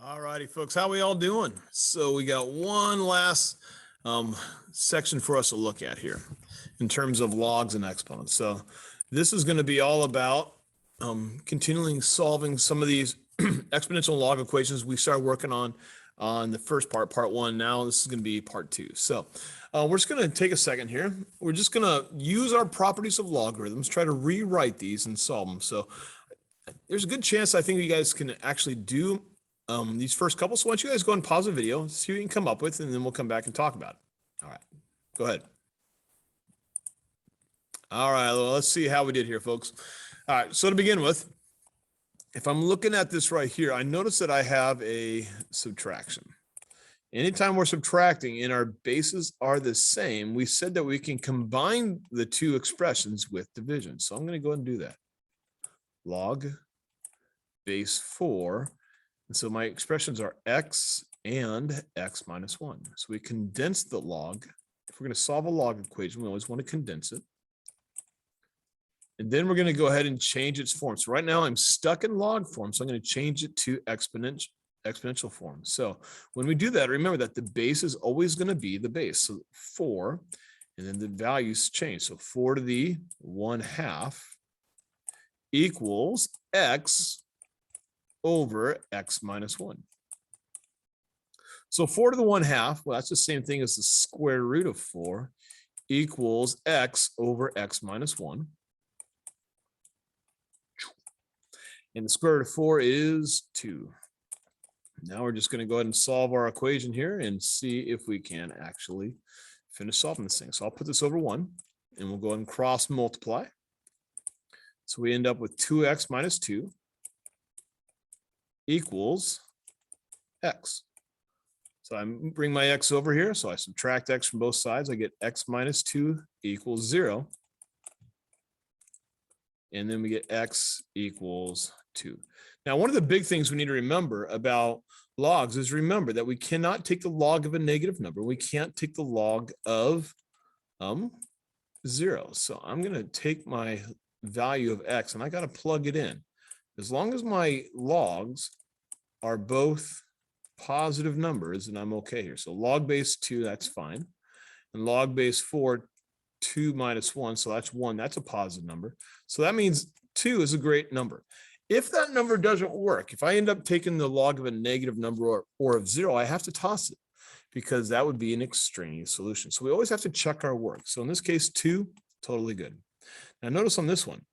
All righty, folks, how we all doing? So we got one last section for us to look at here in terms of logs and exponents. So this is going to be all about continuing solving some of these exponential log equations we started working on the first part one. Now this is going to be part two. So we're just going to take a second here. We're just going to use our properties of logarithms, try to rewrite these and solve them. So there's a good chance I think you guys can actually do these first couple. So why don't you guys go and pause the video, see what you can come up with, and then we'll come back and talk about it. All right, go ahead. All right, well, let's see how we did here, folks. All right, so to begin with, if I'm looking at this right here, I notice that I have a subtraction. Anytime we're subtracting and our bases are the same, we said that we can combine the two expressions with division. So I'm going to go ahead and do that. Log base 4. And so my expressions are x and x minus 1. So we condense the log. If we're going to solve a log equation, we always want to condense it. And then we're going to go ahead and change its form. So right now I'm stuck in log form, so I'm going to change it to exponential form. So when we do that, remember that the base is always going to be the base. So 4, and then the values change. So 4 to the 1/2 equals x over x minus 1. So 4 to the 1/2, well, that's the same thing as the square root of 4 equals x over x minus 1. And the square root of 4 is 2. Now we're just going to go ahead and solve our equation here and see if we can actually finish solving this thing. So I'll put this over 1, and we'll go ahead and cross multiply. So we end up with 2x minus 2 equals x. So I bring my x over here. So I subtract x from both sides. I get x minus 2 equals 0. And then we get x equals 2. Now, one of the big things we need to remember about logs is remember that we cannot take the log of a negative number. We can't take the log of 0. So I'm going to take my value of x and I got to plug it in. As long as my logs are both positive numbers, and I'm okay here. So log base 2, that's fine. And log base 4, 2 minus 1, so that's 1. That's a positive number. So that means 2 is a great number. If that number doesn't work, if I end up taking the log of a negative number or of 0, I have to toss it because that would be an extraneous solution. So we always have to check our work. So in this case, 2, totally good. Now notice on this one,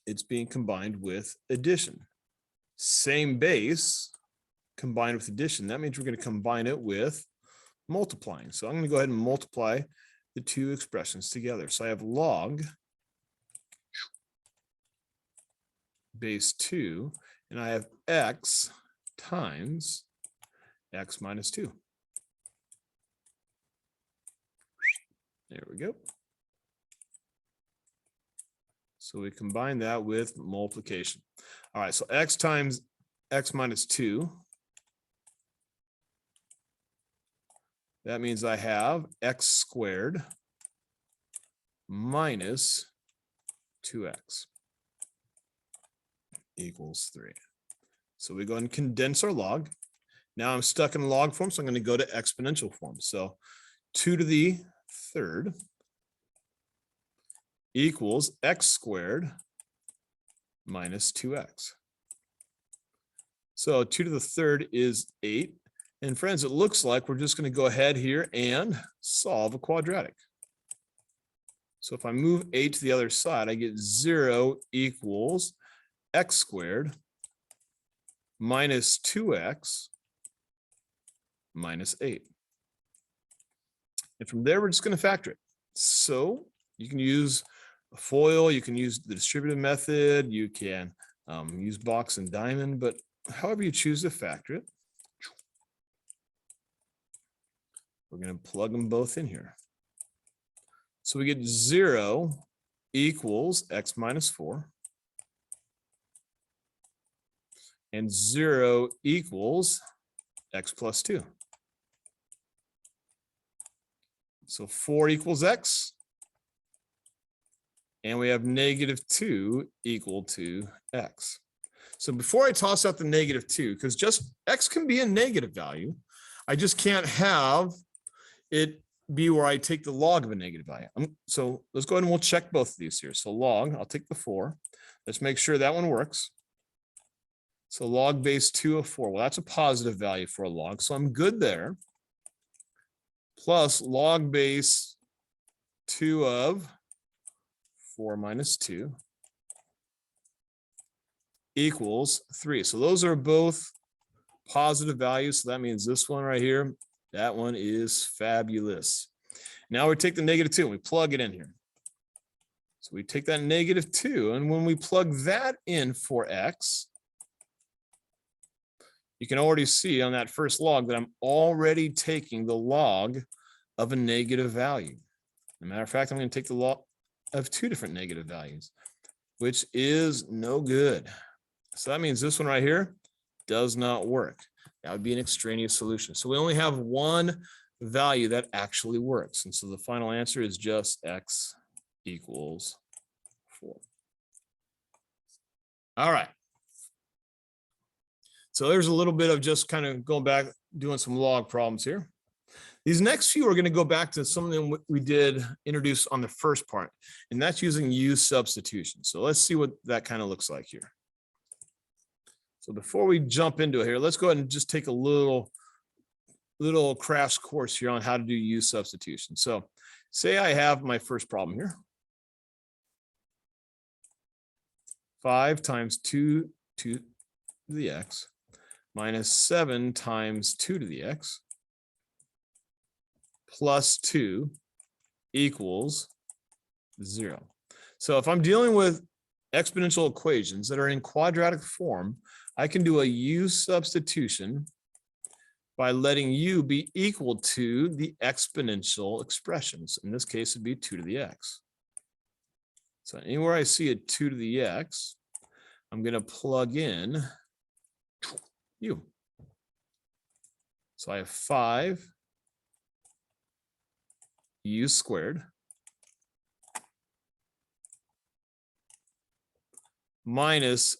it's being combined with addition. Same base combined with addition. That means we're going to combine it with multiplying. So I'm going to go ahead and multiply the two expressions together. So I have log base 2, and I have x times x minus 2. There we go. So we combine that with multiplication. All right, so x times x minus 2. That means I have x squared minus 2x equals 3. So we go ahead and condense our log. Now I'm stuck in log form, so I'm going to go to exponential form. So 2 to the 3rd equals x squared minus 2x. So 2 to the 3rd is 8. And friends, it looks like we're just going to go ahead here and solve a quadratic. So if I move 8 to the other side, I get 0 equals x squared minus 2x minus 8. And from there, we're just going to factor it. So you can use a FOIL, you can use the distributive method, you can use box and diamond, but however you choose to factor it, we're going to plug them both in here. So we get 0 equals x minus 4. And 0 equals x plus 2. So 4 equals x. And we have -2 equal to x. So before I toss out the -2, because just x can be a negative value, I just can't have it be where I take the log of a negative value. So let's go ahead and we'll check both of these here. So log, I'll take the 4. Let's make sure that one works. So log base 2 of 4. Well, that's a positive value for a log, so I'm good there. Plus log base 2 of 4 minus 2 equals 3. So those are both positive values. So that means this one right here, that one is fabulous. Now we take the -2 and we plug it in here. So we take that -2, and when we plug that in for x, you can already see on that first log that I'm already taking the log of a negative value. As a matter of fact, I'm going to take the log of 2 different negative values, which is no good. So that means this one right here does not work. That would be an extraneous solution. So we only have one value that actually works. And so the final answer is just x equals 4. All right. So there's a little bit of just kind of going back, doing some log problems here. These next few are going to go back to something we did introduce on the first part, and that's using U-substitution. So let's see what that kind of looks like here. So before we jump into it here, let's go ahead and just take a little crash course here on how to do U-substitution. So say I have my first problem here. 5 times 2 to the x minus 7 times 2 to the x plus 2 equals 0. So if I'm dealing with exponential equations that are in quadratic form, I can do a U substitution by letting u be equal to the exponential expressions. In this case, it'd be 2 to the x. So anywhere I see a 2 to the x, I'm going to plug in u. So I have 5 u squared minus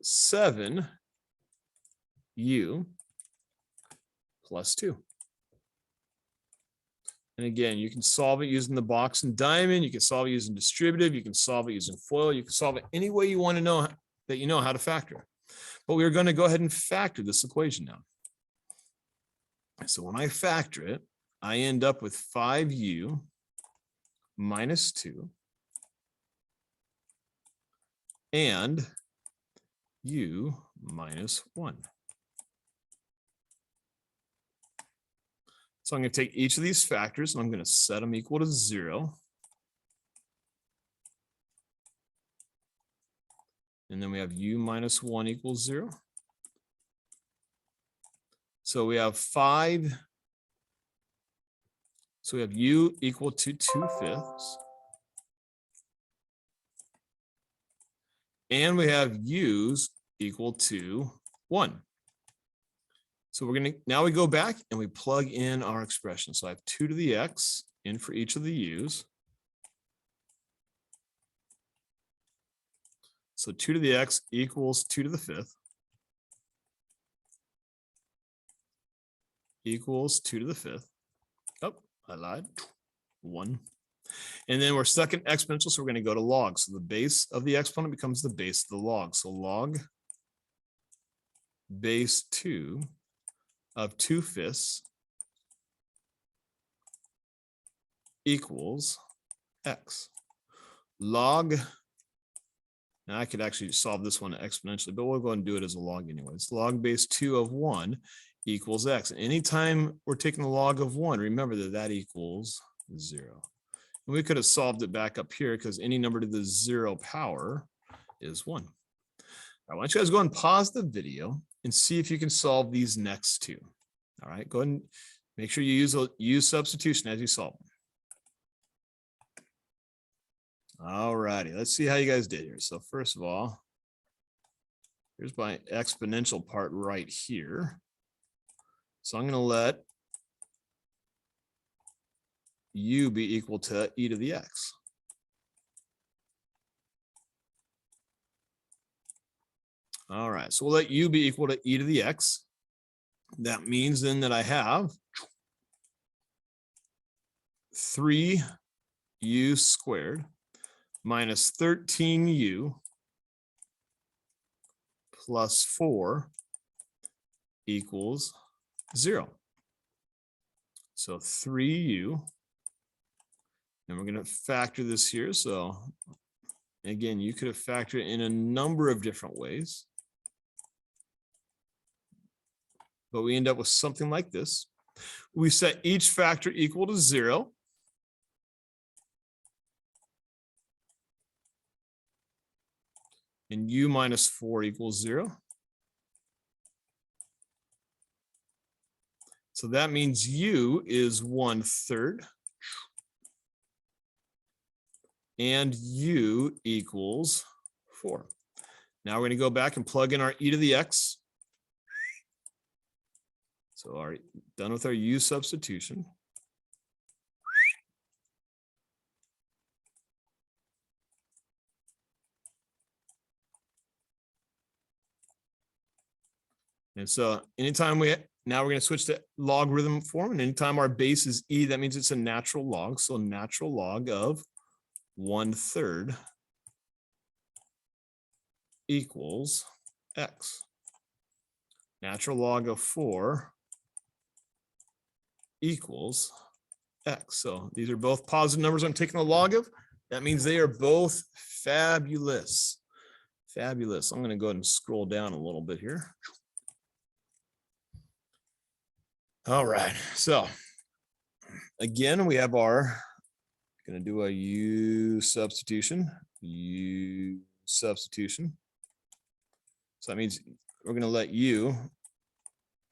7 u plus 2. And again, you can solve it using the box and diamond. You can solve it using distributive. You can solve it using FOIL. You can solve it any way you want to know that you know how to factor. But we're going to go ahead and factor this equation now. So when I factor it, I end up with 5u minus 2 and u minus 1. So I'm going to take each of these factors and I'm going to set them equal to 0. And then we have u minus 1 equals 0. So we have 5. So we have u equal to 2/5. And we have u's equal to 1. So we're going to, now we go back and we plug in our expression. So I have 2 to the x in for each of the u's. So 2 to the x equals 2 to the 5th equals 2 to the 5th. Oh, I lied. 1. And then we're stuck in exponential, so we're going to go to log. So the base of the exponent becomes the base of the log. So log base 2 of 2/5 equals x. Log, now I could actually solve this one exponentially, but we'll go ahead and do it as a log anyways. Log base 2 of 1 equals x. Anytime we're taking the log of 1, remember that that equals 0. And we could have solved it back up here because any number to the 0 power is 1. I want you guys to go and pause the video and see if you can solve these next two. All right, go ahead and make sure you use a U-substitution as you solve them. All righty, let's see how you guys did here. So first of all, here's my exponential part right here. So I'm going to let u be equal to e to the x. All right, so we'll let u be equal to e to the x. That means then that I have 3u squared minus 13u plus 4 equals 0. So 3u, and we're going to factor this here. So again, you could have factored it in a number of different ways, but we end up with something like this. We set each factor equal to 0. And u minus 4 equals 0. So that means u is 1/3. And u equals 4. Now we're going to go back and plug in our e to the x. So done with our u substitution. And so anytime now we're going to switch to logarithm form, and anytime our base is e, that means it's a natural log. So natural log of 1/3 equals x. Natural log of 4 equals x. So these are both positive numbers I'm taking the log of. That means they are both fabulous. Fabulous. I'm going to go ahead and scroll down a little bit here. All right. So again, we have our, going to do a u substitution. So that means we're going to let u,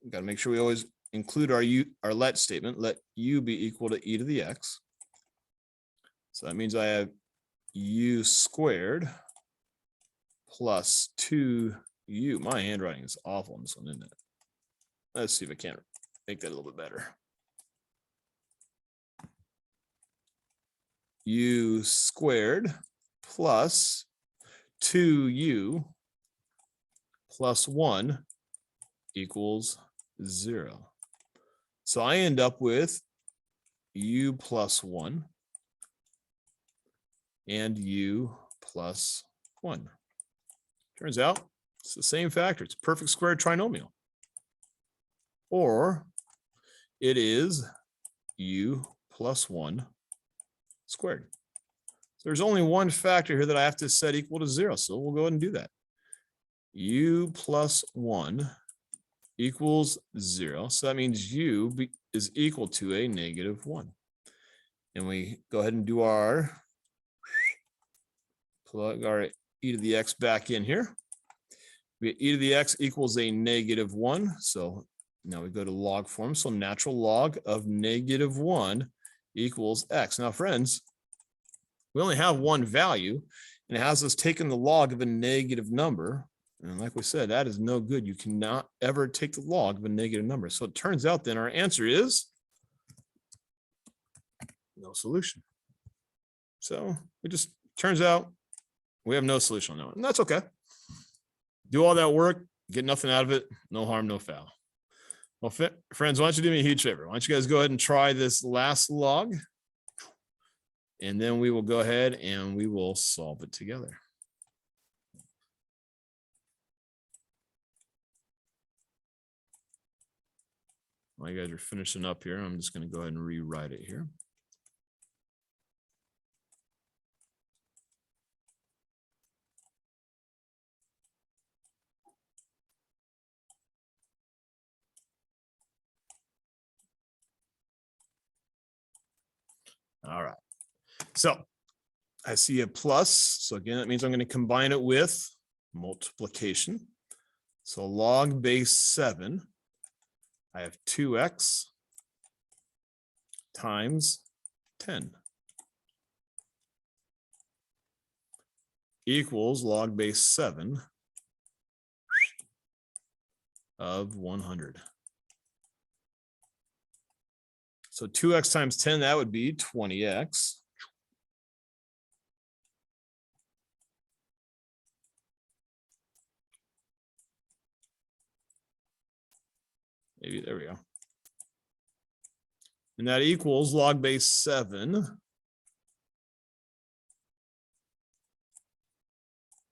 we've got to make sure we always include our let statement, let u be equal to e to the x. So that means I have u squared plus 2u. My handwriting is awful on this one, isn't it? Let's see if I can't make that a little bit better. U squared plus 2u plus 1 equals 0. So I end up with u plus 1 and u plus 1. Turns out it's the same factor. It's a perfect square trinomial. Or it is u plus 1 squared. So there's only one factor here that I have to set equal to 0. So we'll go ahead and do that. U plus 1 equals 0. So that means u is equal to a -1. And we go ahead and do our, plug our e to the x back in here. We get e to the x equals a -1. So now we go to log form. So natural log of -1 equals x. Now, friends, we only have one value, and it has us taking the log of a negative number. And like we said, that is no good. You cannot ever take the log of a negative number. So it turns out then our answer is no solution. So it just turns out we have no solution on that one. And that's okay. Do all that work, get nothing out of it. No harm, no foul. Well, friends, why don't you do me a huge favor? Why don't you guys go ahead and try this last log, and then we will go ahead and we will solve it together. While you guys are finishing up here, I'm just going to go ahead and rewrite it here. All right. So I see a plus. So again, that means I'm going to combine it with multiplication. So log base 7, I have 2x times 10 equals log base 7 of 100. So 2x times 10, that would be 20x. maybe, there we go. And that equals log base 7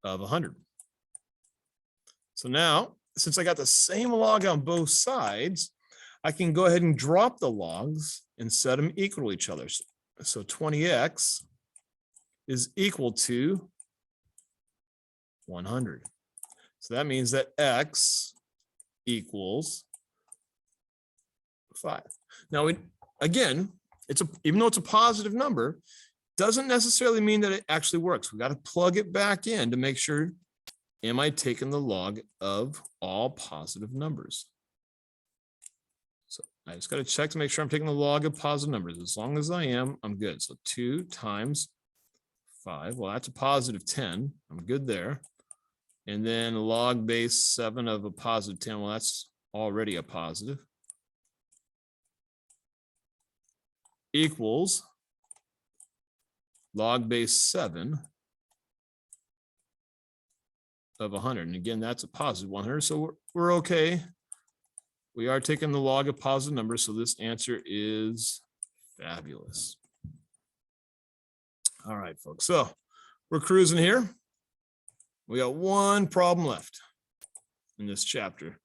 of 100. So now, since I got the same log on both sides, I can go ahead and drop the logs and set them equal to each other. So 20x is equal to 100. So that means that x equals 5. Now, again, even though it's a positive number, doesn't necessarily mean that it actually works. We got to plug it back in to make sure, am I taking the log of all positive numbers? So I just got to check to make sure I'm taking the log of positive numbers. As long as I am, I'm good. So 2 times 5, well, that's a positive 10. I'm good there. And then log base 7 of a positive 10, well, that's already a positive. Equals log base 7 of 100. And again, that's a positive 100. So we're okay. We are taking the log of positive numbers. So this answer is fabulous. All right, folks. So we're cruising here. We got one problem left in this chapter,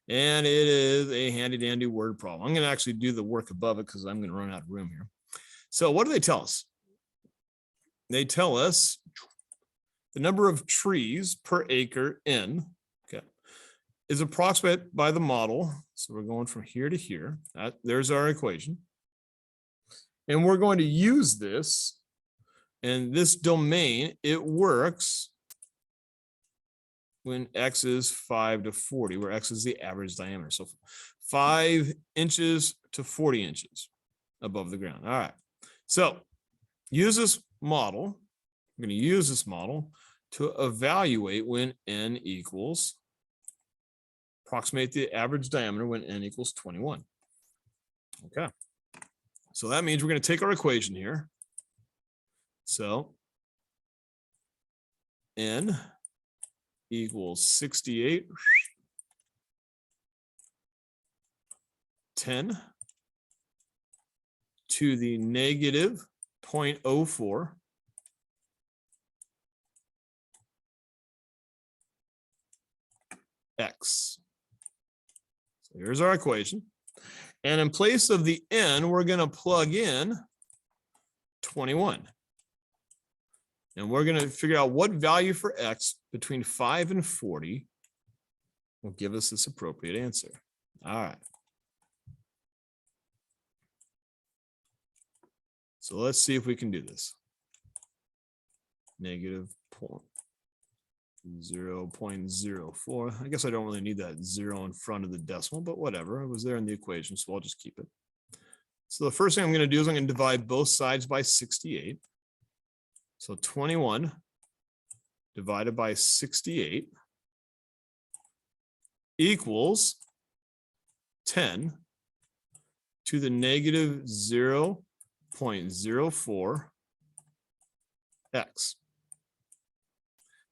and it is a handy dandy word problem. I'm going to actually do the work above it because I'm going to run out of room here. So what do they tell us? They tell us the number of trees per acre in, okay, is approximate by the model. So we're going from here to here. There's our equation. And we're going to use this, and this domain, it works when x is 5 to 40, where x is the average diameter. So 5 inches to 40 inches above the ground. All right. So use this model. I'm going to use this model to evaluate when n equals, approximate the average diameter when n equals 21. Okay. So that means we're going to take our equation here. So n equals 68, 10 to the negative 0.04 x. So here's our equation. And in place of the n, we're going to plug in 21. And we're going to figure out what value for x between 5 and 40 will give us this appropriate answer. All right. So let's see if we can do this. Negative 0.04. I guess I don't really need that 0 in front of the decimal, but whatever. It was there in the equation, so I'll just keep it. So the first thing I'm going to do is I'm going to divide both sides by 68. So 21 divided by 68 equals 10 to the negative 0.04 x.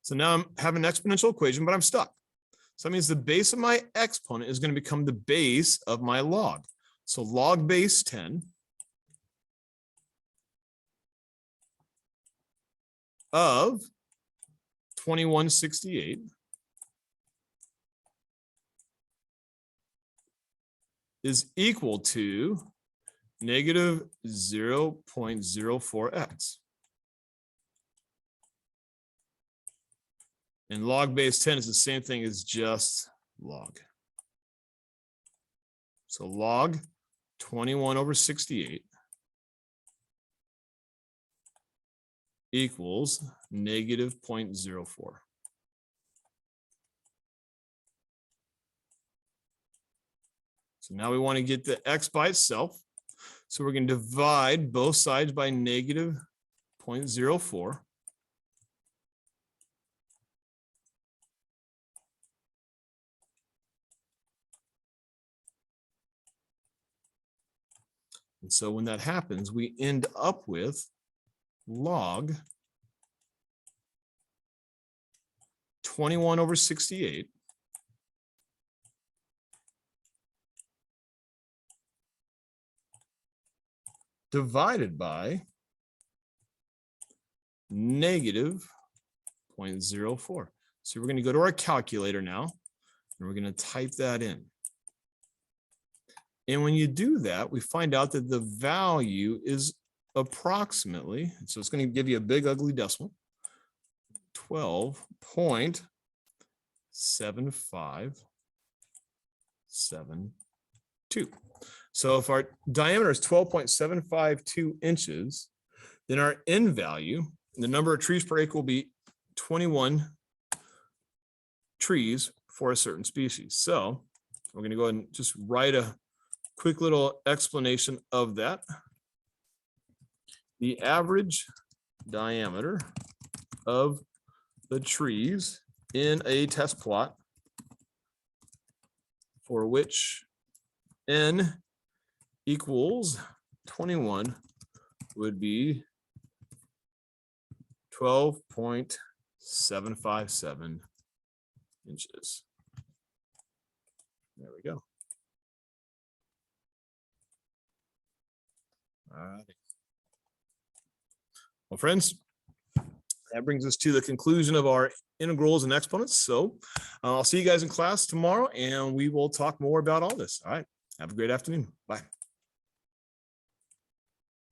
So now I have an exponential equation, but I'm stuck. So that means the base of my exponent is going to become the base of my log. So log base 10 of 2168 is equal to negative 0.04x. And log base 10 is the same thing as just log. So log 21 over 68 equals negative 0.04. So now we want to get the x by itself. So we're going to divide both sides by negative 0.04. And so when that happens, we end up with log 21 over 68 divided by negative 0.04. So we're going to go to our calculator now, and we're going to type that in. And when you do that, we find out that the value is approximately, so it's going to give you a big ugly decimal, 12.7572. So if our diameter is 12.752 inches, then our N value, the number of trees per acre, will be 21 trees for a certain species. So we're going to go ahead and just write a quick little explanation of that. The average diameter of the trees in a test plot for which N equals 21 would be 12.757 inches. There we go. All right. Well, friends, that brings us to the conclusion of our integrals and exponents. So I'll see you guys in class tomorrow, and we will talk more about all this. All right. Have a great afternoon. Bye.